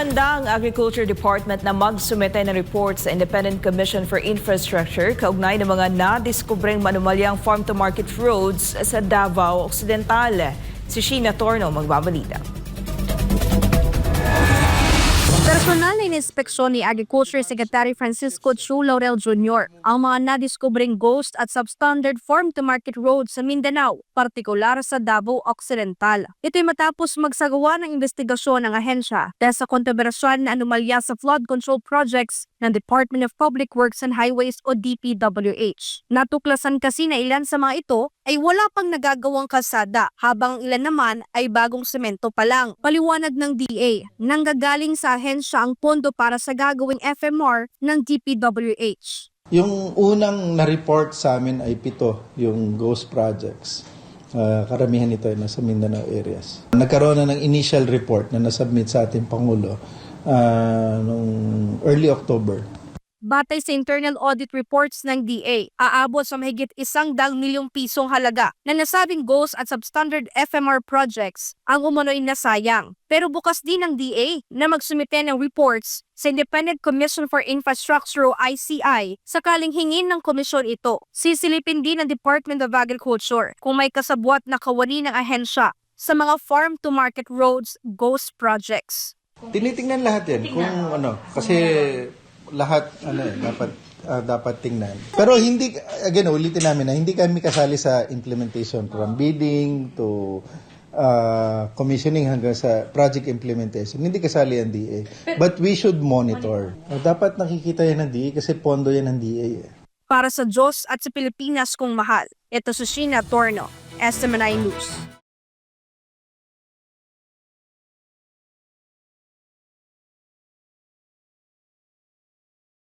Nakahanda ang Agriculture Department na magsumite ng report sa Independent Commission for Infrastructure kaugnay ng mga nadiskubreng manumalyang farm-to-market roads sa Davao Occidental. Si Sheena Torno magbabalita. Personal na ininspeksyon ni Agriculture Secretary Francisco Chu Laurel Jr. ang mga nadiskubreng ghost at substandard farm-to-market roads sa Mindanao, partikular sa Davao Occidental. Ito'y matapos magsagawa ng investigasyon ng ahensya dahil sa kontrobersyon na anomalya sa flood control projects ng Department of Public Works and Highways o DPWH. Natuklasan kasi na ilan sa mga ito ay wala pang nagagawang kalsada habang ilan naman ay bagong semento pa lang. Paliwanag ng DA, nanggagaling sa ahensya ang pondo para sa gagawing FMR ng DPWH. Yung unang na-report sa amin ay 7 yung ghost projects. Karamihan nito ay nasa Mindanao areas. Nagkaroon na ng initial report na nasubmit sa ating Pangulo noong early October. Batay sa internal audit reports ng DA, aabot sa mahigit 100 milyong pisong halaga na nasabing ghost at substandard FMR projects ang umano'y nasayang. Pero bukas din ng DA na magsumite ng reports sa Independent Commission for Infrastructure o ICI sakaling hingin ng komisyon ito. Sisilipin din ng Department of Agriculture kung may kasabwat na kawani ng ahensya sa mga farm-to-market roads ghost projects. Tinitingnan lahat yan kung kasi lahat dapat tingnan. Pero hindi, again, ulitin namin na hindi kami kasali sa implementation from bidding to commissioning hanggang sa project implementation. Hindi kasali ang DA. But we should monitor. Dapat nakikita yan ng DA kasi pondo yan ng DA. Para sa Diyos at sa Pilipinas kong mahal, ito si Sheena Torno, SMNI News.